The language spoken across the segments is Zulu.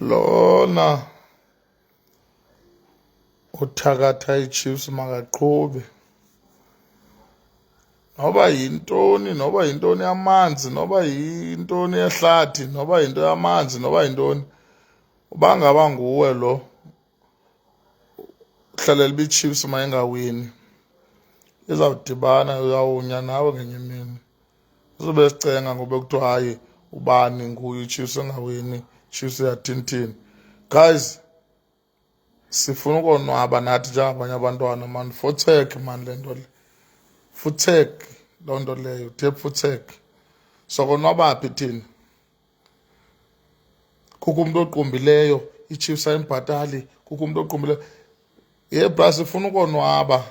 lona uthakatha iChiefs makaqhube noba yintoni yamanzi, noba yintoni yehlathi, noba yinto yamanzi, noba yintoni. Uba ngaba nguwe lo uhlalela uba iChiefs mayingawini, izawudibana uyawunya nawe ngenye imini. Sizobe sicenga ngoba kuthiwa hayi ubani nguye iChiefs engawini, iChiefs yathini. Guys, sifuna ukonwaba nathi njengabanye abantwana man. Futheke man le nto le. Futheke loo nto leyo, uthe futheke. Sokonwaba phi thina? Kukho umntu oqumbileyo, iChiefs ayimbhatali, kukho umntu oqumbileyo. Bra, sifuna ukonwaba.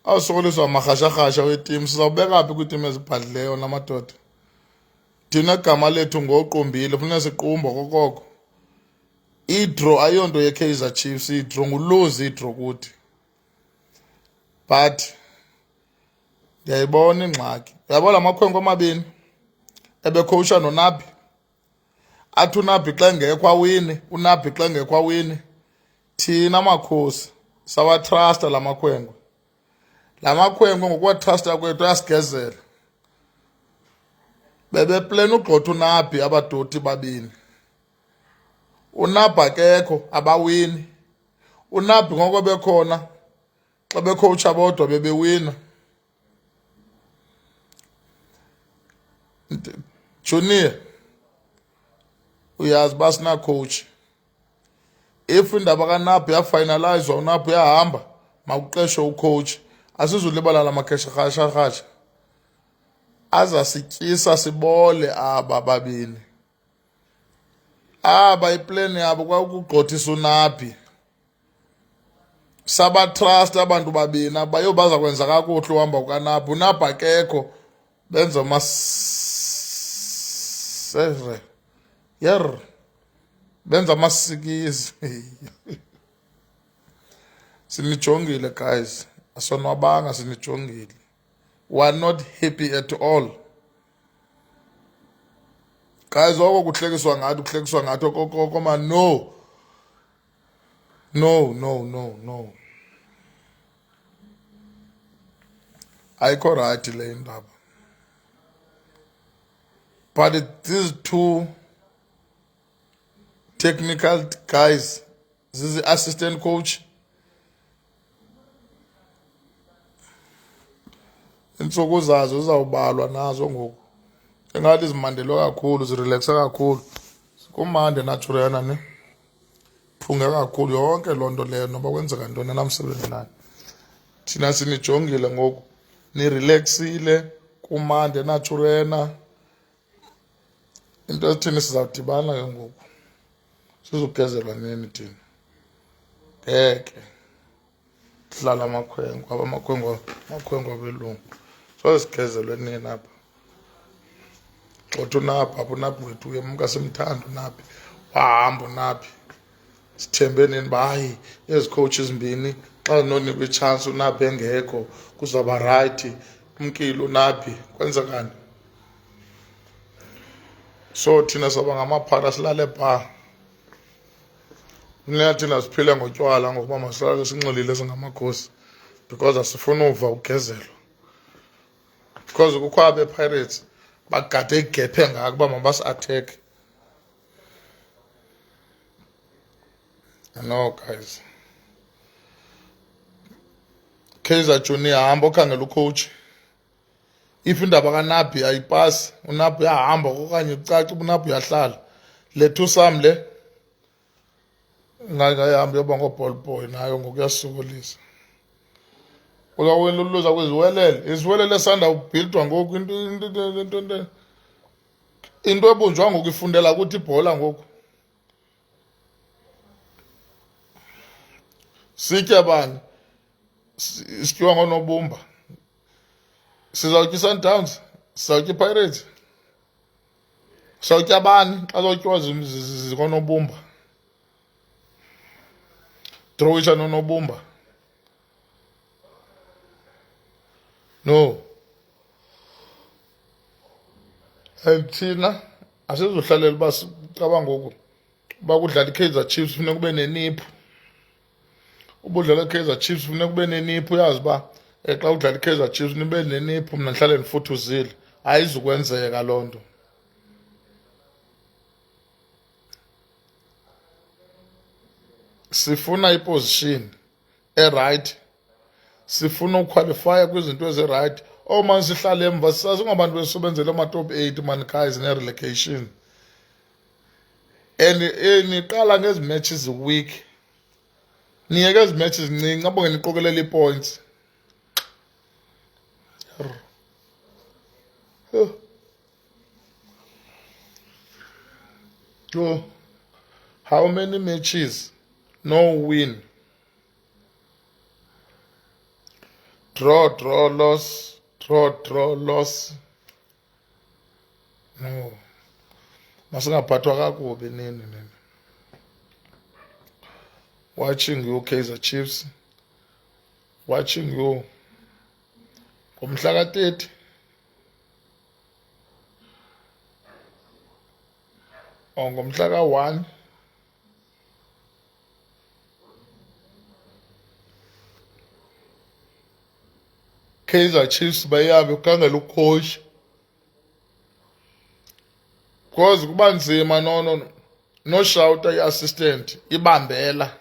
Awusokoliswa amarhasharhasha wetim, sizawubeka phi kwiitim ezibhadlileyo namadoda? Thina igama lethu ngoqumbile, funeka siqumba okokoko. Idraw ayonto yeKaizer Chiefs, idraw nguluzi, idraw kuthi. But ndiyayibona ingxaki. Uyabona amakhwenkwe amabini ebekhowutsha noNabi, athi uNabi xa engekho awini, uNabi xa engekho awini. Thina makhosi sawatrusta la makhwenkwe. La makhwenkwe ngokuwatrusta kwethu ayasigezela. Bebeplena ugxotha uNabi abadoti babini. uNabi akekho abawini. uNabi ngoko bekhona xa bekhowutsha bodwa bebewina. Junior, uyazi uba sinacoach. If indaba kaNabi yafinalizwa, uNabi yahamba, mawuqeshwe ucoach. Asizulibala la makhesha azasityisa sibole aba babini. Aba iplani yabo kwakugxothisa uNabi. Sabatrust abantu babini abayo baza kwenza kakuhle uhamba kukaNabi. uNabi akekho, benza benza amasikizi. Sinijongile guys, asonwabanga, sinijongile. We are not happy at all. Guys, oko kuhlekiswa ngathi okokoko man, no. Ayikho right le ndaba. But these two technical guys, this is the assistant coach. Intsuku zazo zizawubalwa nazo ngoku. Engathi zimandelwe kakhulu, zirelaxe kakhulu. Kumande naturena ne. Phunge kakhulu yonke loo nto leyo noba kwenzeka ntoni namsebenzi nayo. Thina sinijongile ngoku. Nirelaxile, kumande naturena. Into ethini sizawudibana ke ngoku. Sizogezelwa nini thina? Ngeke. Hlala amakhwenkwe, amakhwenkwe abelungu. So sigezelwe nini apha? Xotha uNabi, apha uNabi wethu uyemka simthanda uNabi. Wahamba uNabi. Sithembe nini ba hayi ezi coach ezimbini xa nonikwe ichance uNabi engekho kuzawuba right. Umkile uNabi, kwenzekani? So thina soba ngamaphara silale pha. Thina siphile ngotywala ngokuba masihlale sinxilile singamakhosi because asifuna uva ugezelwa. Because kukho abePirates bagade igephe ngako uba mabasi-attack. No guys. Kaizer Junior hamba okhangela ucoach. If indaba kaNabi ayipasi, uNabi uyahamba okanye ucaca uNabi uyahlala. Le thusam le ngayihamba yoba ngo-ball boy nayo ngoku yasisokolisa. Uzawuwela uluza kwiziwelele. Iziwelele esanda ubhildwa ngoku into ebunjwa ngoku ifundela ukuthi ibhola ngoku. Sitya bani? Sityiwa ngoonobumba. Sizawutya iSundowns, sizawutya iPirates. Sizawutya bani xa zotyiwa zikonobumba? Drowisha nonobumba. No. and thina asizuhlalela uba sicabanga ngoku uba kudlala i-Kaizer Chiefs funeka kube neniphu. Uba udlala i-Kaizer Chiefs funeka kube neniphu, uyazi uba xa udlala i-Kaizer Chiefs nibe neniphu, mna ndihlale ndifuthuzile. Ayizukwenzeka loo nto. Sifuna iposition erayithi, sifuna ukwalifaya kwizinto ezirayithi. Mani sihlale emva, sasingabantu besebenzela ama-top 8 man guys ne-relegation. And niqala ngezi matches week, niyeke ezi matches zincinci apho ngeniqokelela ii-points. How many matches? No win. Draw, loss. Draw, loss. No. Masingaphathwa kakubi nini. Watching you, Kaizer Chiefs. Watching you. Ngomhla ka-30. Ngomhla ka-1. Kaizer Chiefs bayabe ukhangela ucoach, because kuba nzima no-shouta i-assistant ibambela,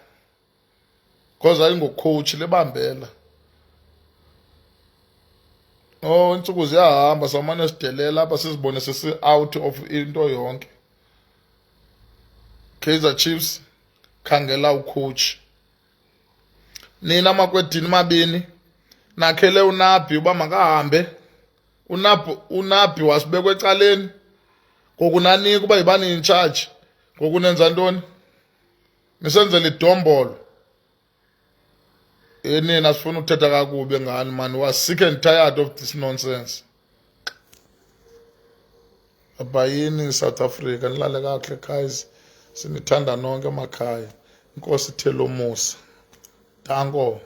because ayingocoach lebambela. Iintsuku ziyahamba samane sidelela apha sizibone sesi-out of into yonke. Kaizer Chiefs khangela ucoach. Nina makwedini mabini nakhele uNabi uba makahambe. uNabi wasibekwa ecaleni, ngoku nanika uba yibani in charge. Ngoku nenza ntoni? Nisenzela idombolo. Nina sifuna uthetha kakubi ngani man. We are sick and tired of this nonsense. Abayini South Africa, nilale kakuhle guys. Sinithanda nonke emakhaya. Inkosi ithele umusa. Danko.